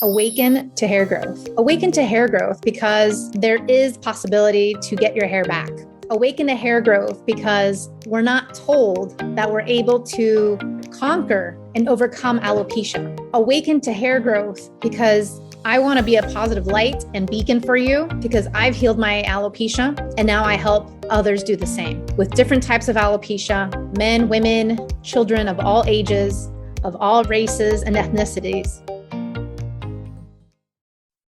Awaken to hair growth. Awaken to hair growth because there is possibility to get your hair back. Awaken to hair growth because we're not told that we're able to conquer and overcome alopecia. Awaken to hair growth because I want to be a positive light and beacon for you because I've healed my alopecia and now I help others do the same with different types of alopecia, men, women, children of all ages, of all races and ethnicities.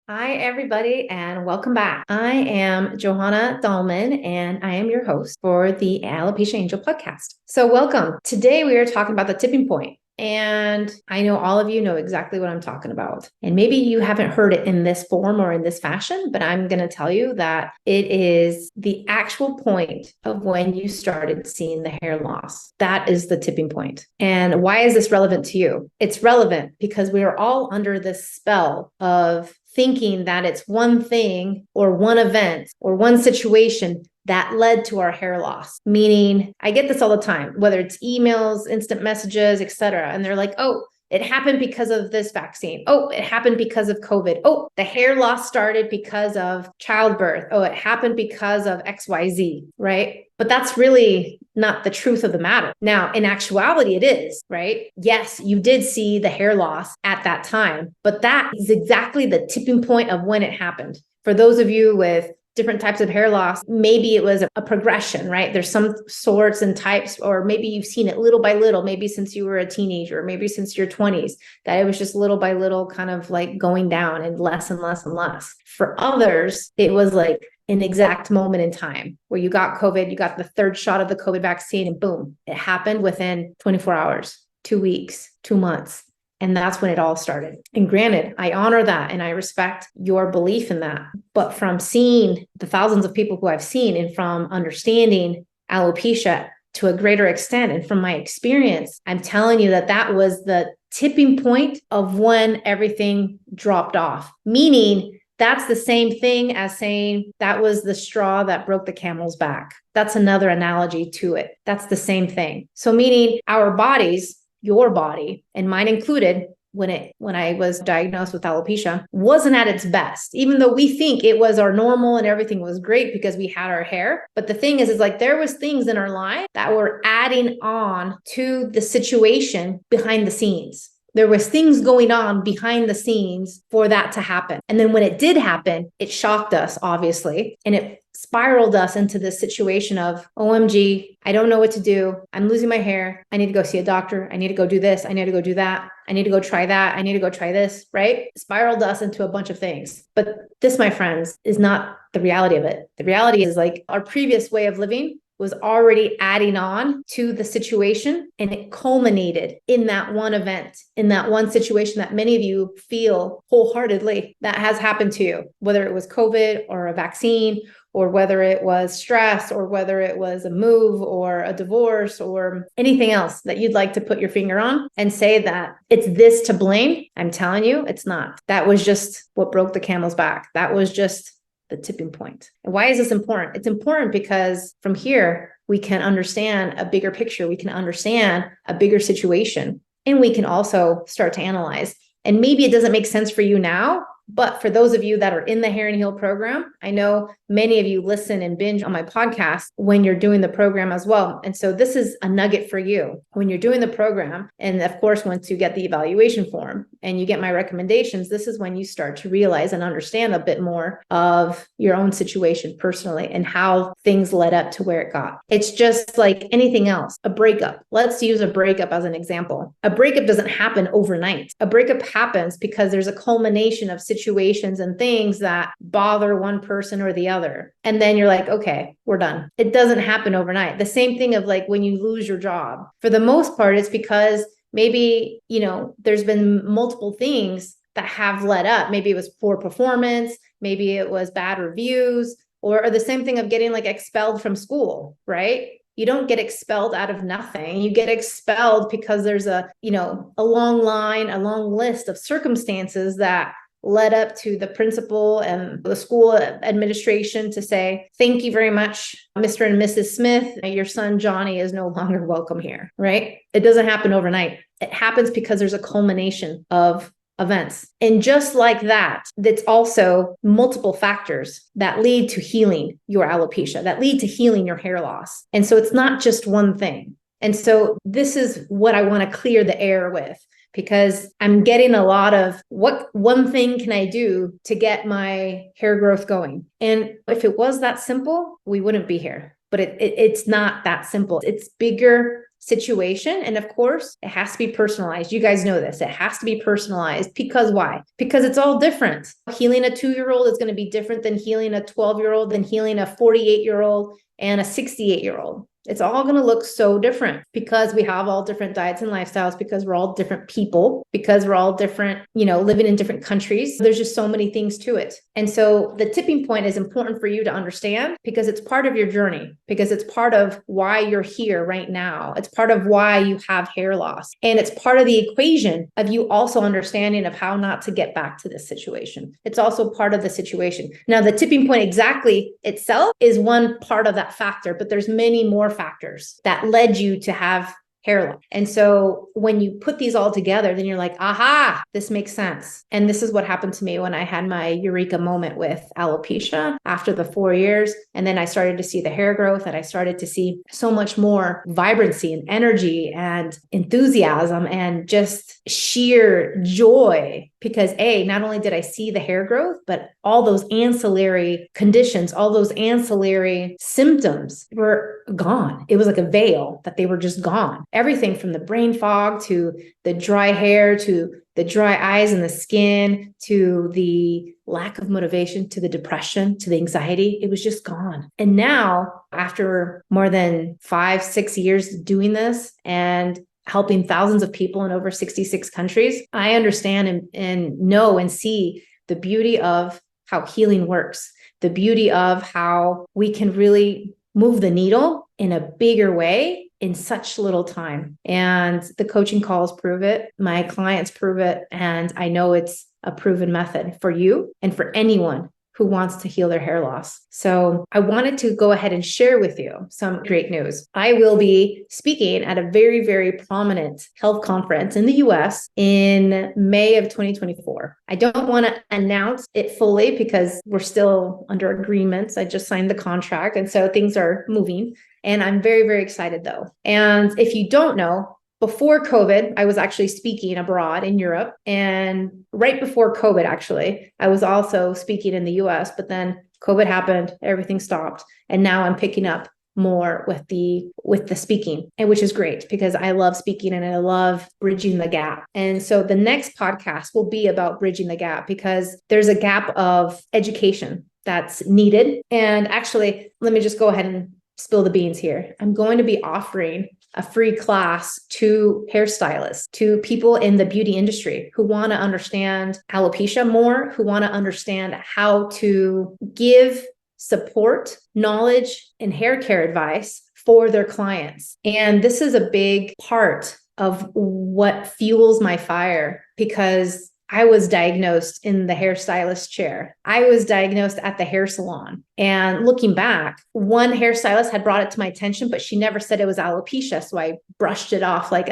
Hi, everybody, and welcome back. I am Johanna Dahlman, and I am your host for the Alopecia Angel podcast. So welcome. Today, we are talking about the tipping point. And I know all of you know exactly what I'm talking about. And maybe you haven't heard it in this form or in this fashion, but I'm going to tell you that it is the actual point of when you started seeing the hair loss. That is the tipping point. And why is this relevant to you? It's relevant because we are all under this spell of thinking that it's one thing or one event or one situation that led to our hair loss. Meaning, I get this all the time, whether it's emails, instant messages, etc. And they're like, oh, it happened because of this vaccine. Oh, it happened because of COVID. Oh, the hair loss started because of childbirth. Oh, it happened because of XYZ, right? But that's really not the truth of the matter. Now, in actuality, it is, right? Yes, you did see the hair loss at that time, but that is exactly the tipping point of when it happened. For those of you with different types of hair loss, maybe it was a progression, right? There's some sorts and types, or maybe you've seen it little by little, maybe since you were a teenager, maybe since your 20s, that it was just little by little kind of like going down and less and less and less. For others, it was like an exact moment in time where you got COVID, you got the third shot of the COVID vaccine, and boom, it happened within 24 hours, 2 weeks, 2 months. And that's when it all started. And granted, I honor that and I respect your belief in that. But from seeing the thousands of people who I've seen and from understanding alopecia to a greater extent and from my experience, I'm telling you that that was the tipping point of when everything dropped off. Meaning that's the same thing as saying that was the straw that broke the camel's back. That's another analogy to it. That's the same thing. So meaning our bodies, your body, and mine included, when I was diagnosed with alopecia, wasn't at its best, even though we think it was our normal and everything was great because we had our hair. But the thing is like there was things in our life that were adding on to the situation behind the scenes. There was things going on behind the scenes for that to happen. And then when it did happen, it shocked us, obviously, and it spiraled us into this situation of, OMG, I don't know what to do. I'm losing my hair. I need to go see a doctor. I need to go do this. I need to go do that. I need to go try that. I need to go try this, right? Spiraled us into a bunch of things. But this, my friends, is not the reality of it. The reality is like our previous way of living was already adding on to the situation, and it culminated in that one event, in that one situation that many of you feel wholeheartedly that has happened to you, whether it was COVID or a vaccine, or whether it was stress, or whether it was a move or a divorce or anything else that you'd like to put your finger on and say that it's this to blame. I'm telling you, it's not. That was just what broke the camel's back. That was just the tipping point. And why is this important? It's important because from here, we can understand a bigger picture. We can understand a bigger situation, and we can also start to analyze. And maybe it doesn't make sense for you now, but for those of you that are in the Hair and Heal program, I know many of you listen and binge on my podcast when you're doing the program as well. And so this is a nugget for you when you're doing the program. And of course, once you get the evaluation form and you get my recommendations, this is when you start to realize and understand a bit more of your own situation personally and how things led up to where it got. It's just like anything else, a breakup. Let's use a breakup as an example. A breakup doesn't happen overnight. A breakup happens because there's a culmination of situations and things that bother one person or the other. And then you're like, okay, we're done. It doesn't happen overnight. The same thing of like when you lose your job. For the most part, it's because maybe, there's been multiple things that have led up. Maybe it was poor performance. Maybe it was bad reviews, or the same thing of getting like expelled from school, right? You don't get expelled out of nothing. You get expelled because there's a long line, a long list of circumstances that led up to the principal and the school administration to say, thank you very much, Mr. and Mrs. Smith. Your son, Johnny, is no longer welcome here, right? It doesn't happen overnight. It happens because there's a culmination of events. And just like that, that's also multiple factors that lead to healing your alopecia, that lead to healing your hair loss. And so it's not just one thing. And so this is what I want to clear the air with, because I'm getting a lot of what one thing can I do to get my hair growth going? And if it was that simple, we wouldn't be here. But it's not that simple. It's bigger situation. And of course, it has to be personalized. You guys know this. It has to be personalized. Because why? Because it's all different. Healing a 2-year-old is going to be different than healing a 12-year-old, than healing a 48-year-old and a 68-year-old. It's all going to look so different because we have all different diets and lifestyles, because we're all different people, because we're all different, living in different countries. There's just so many things to it. And so the tipping point is important for you to understand, because it's part of your journey, because it's part of why you're here right now. It's part of why you have hair loss. And it's part of the equation of you also understanding of how not to get back to this situation. It's also part of the situation. Now, the tipping point exactly itself is one part of that factor, but there's many more factors that led you to have hair loss. And so when you put these all together, then you're like, aha, this makes sense. And this is what happened to me when I had my eureka moment with alopecia after the 4 years. And then I started to see the hair growth, and I started to see so much more vibrancy and energy and enthusiasm and just sheer joy. Because not only did I see the hair growth, but all those ancillary conditions, all those ancillary symptoms were gone. It was like a veil that they were just gone. Everything from the brain fog to the dry hair, to the dry eyes and the skin, to the lack of motivation, to the depression, to the anxiety, it was just gone. And now, after more than 5-6 years doing this and helping thousands of people in over 66 countries, I understand and know and see the beauty of how healing works, the beauty of how we can really move the needle in a bigger way in such little time. And the coaching calls prove it. My clients prove it. And I know it's a proven method for you and for anyone who wants to heal their hair loss. So I wanted to go ahead and share with you some great news. I will be speaking at a very, very prominent health conference in the US in May of 2024. I don't want to announce it fully because we're still under agreements. I just signed the contract, and so things are moving. And I'm very, very excited though. And if you don't know, before COVID, I was actually speaking abroad in Europe. And right before COVID, actually, I was also speaking in the US, but then COVID happened, everything stopped. And now I'm picking up more with the speaking, and which is great because I love speaking and I love bridging the gap. And so the next podcast will be about bridging the gap, because there's a gap of education that's needed. And actually, let me just go ahead and spill the beans here. I'm going to be offering a free class to hairstylists, to people in the beauty industry who want to understand alopecia more, who want to understand how to give support, knowledge, and hair care advice for their clients. And this is a big part of what fuels my fire, because I was diagnosed in the hairstylist chair. I was diagnosed at the hair salon. And looking back, one hairstylist had brought it to my attention, but she never said it was alopecia. So I brushed it off like,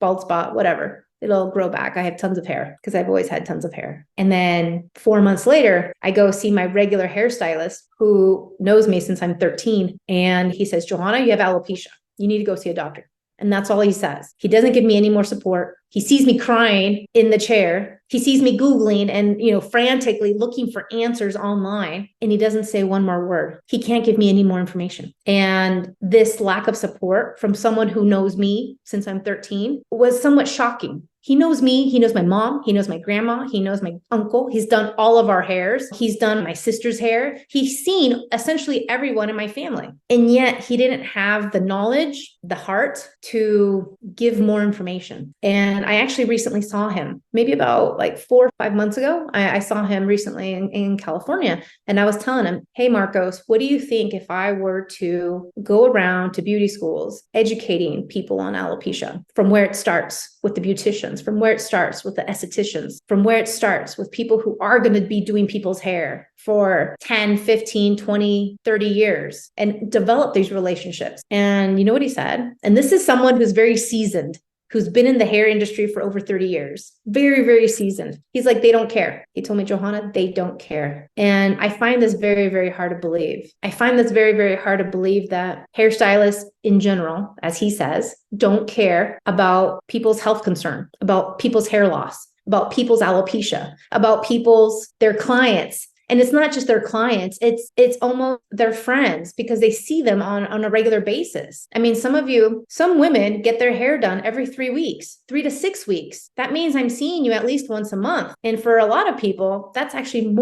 bald spot, whatever. It'll grow back. I have tons of hair because I've always had tons of hair. And then 4 months later, I go see my regular hairstylist who knows me since I'm 13. And he says, Johanna, you have alopecia. You need to go see a doctor. And that's all he says. He doesn't give me any more support. He sees me crying in the chair. He sees me Googling and, frantically looking for answers online. And he doesn't say one more word. He can't give me any more information. And this lack of support from someone who knows me since I'm 13 was somewhat shocking. He knows me. He knows my mom. He knows my grandma. He knows my uncle. He's done all of our hairs. He's done my sister's hair. He's seen essentially everyone in my family. And yet he didn't have the knowledge, the heart to give more information. And I actually recently saw him, maybe about 4 or 5 months ago. I saw him recently in California. And I was telling him, hey, Marcos, what do you think if I were to go around to beauty schools, educating people on alopecia, from where it starts with the beauticians, from where it starts with the estheticians, from where it starts with people who are going to be doing people's hair for 10, 15, 20, 30 years, and develop these relationships. And you know what he said? And this is someone who's very seasoned, who's been in the hair industry for over 30 years. Very, very seasoned. He's like, they don't care. He told me, Johanna, they don't care. And I find this very, very hard to believe. I find this very, very hard to believe that hairstylists in general, as he says, don't care about people's health concern, about people's hair loss, about people's alopecia, about their clients. And it's not just their clients, it's almost their friends, because they see them on a regular basis. I mean, some women get their hair done every 3 weeks, 3 to 6 weeks. That means I'm seeing you at least once a month. And for a lot of people, that's actually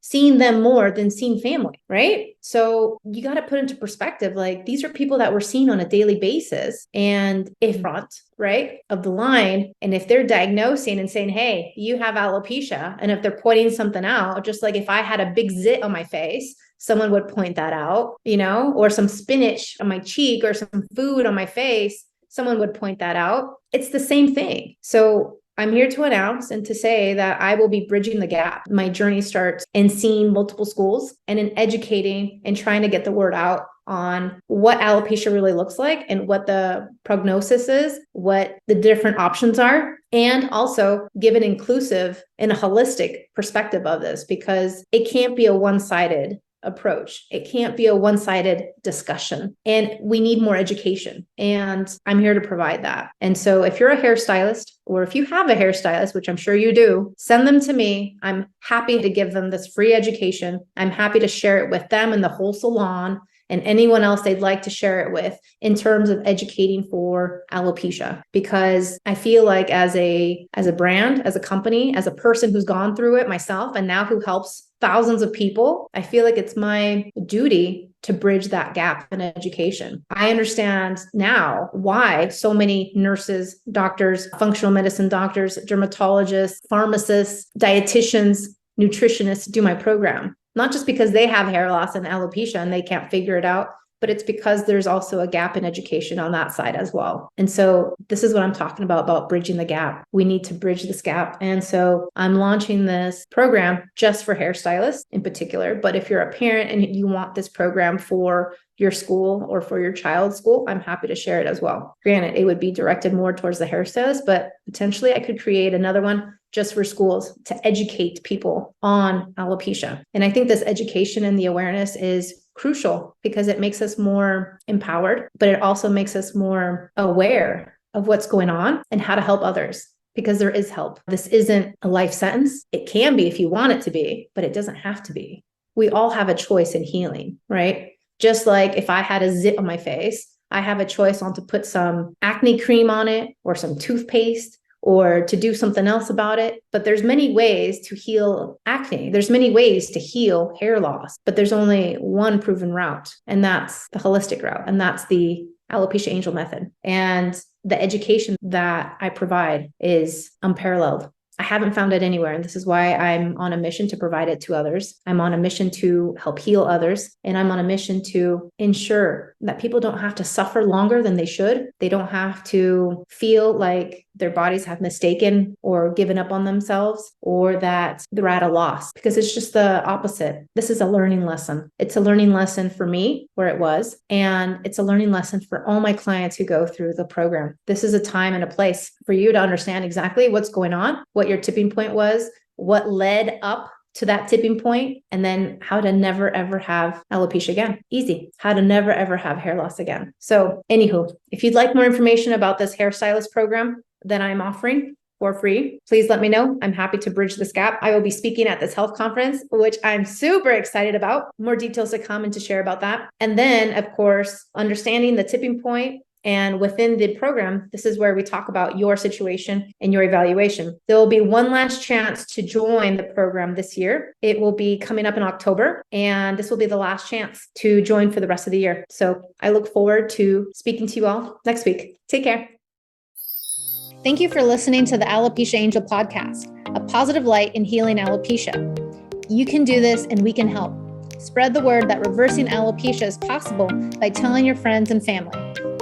seeing them more than seeing family, right? So you got to put into perspective, like, these are people that we're seeing on a daily basis. And if front, right, of the line, and if they're diagnosing and saying, hey, you have alopecia, and if they're pointing something out, just like if I had a big zit on my face, someone would point that out, or some spinach on my cheek or some food on my face, someone would point that out. It's the same thing. So I'm here to announce and to say that I will be bridging the gap. My journey starts in seeing multiple schools and in educating and trying to get the word out on what alopecia really looks like and what the prognosis is, what the different options are, and also give an inclusive and a holistic perspective of this, because it can't be a one-sided approach. It can't be a one-sided discussion, and we need more education, and I'm here to provide that. And so if you're a hairstylist, or if you have a hairstylist, which I'm sure you do, send them to me. I'm happy to give them this free education. I'm happy to share it with them and the whole salon and anyone else they'd like to share it with in terms of educating for alopecia. Because I feel like as a brand, as a company, as a person who's gone through it myself and now who helps thousands of people, I feel like it's my duty to bridge that gap in education. I understand now why so many nurses, doctors, functional medicine doctors, dermatologists, pharmacists, dietitians, nutritionists do my program. Not just because they have hair loss and alopecia and they can't figure it out, but it's because there's also a gap in education on that side as well. And so this is what I'm talking about bridging the gap. We need to bridge this gap. And so I'm launching this program just for hairstylists in particular. But if you're a parent and you want this program for your school or for your child's school, I'm happy to share it as well. Granted, it would be directed more towards the hairstylist, but potentially I could create another one just for schools to educate people on alopecia. And I think this education and the awareness is crucial because it makes us more empowered, but it also makes us more aware of what's going on and how to help others, because there is help. This isn't a life sentence. It can be if you want it to be, but it doesn't have to be. We all have a choice in healing, right? Just like if I had a zit on my face, I have a choice on to put some acne cream on it or some toothpaste or to do something else about it. But there's many ways to heal acne. There's many ways to heal hair loss, but there's only one proven route, and that's the holistic route. And that's the Alopecia Angel method. And the education that I provide is unparalleled. I haven't found it anywhere. And this is why I'm on a mission to provide it to others. I'm on a mission to help heal others. And I'm on a mission to ensure that people don't have to suffer longer than they should. They don't have to feel like their bodies have mistaken or given up on themselves, or that they're at a loss, because it's just the opposite. This is a learning lesson. It's a learning lesson for me where it was, and it's a learning lesson for all my clients who go through the program. This is a time and a place for you to understand exactly what's going on, what your tipping point was, what led up to that tipping point, and then how to never, ever have alopecia again. Easy. How to never, ever have hair loss again. So anywho, if you'd like more information about this hairstylist program that I'm offering for free, please let me know. I'm happy to bridge this gap. I will be speaking at this health conference, which I'm super excited about. More details to come and to share about that. And then, of course, understanding the tipping point. And within the program, this is where we talk about your situation and your evaluation. There will be one last chance to join the program this year. It will be coming up in October, and this will be the last chance to join for the rest of the year. So I look forward to speaking to you all next week. Take care. Thank you for listening to the Alopecia Angel podcast, a positive light in healing alopecia. You can do this, and we can help. Spread the word that reversing alopecia is possible by telling your friends and family.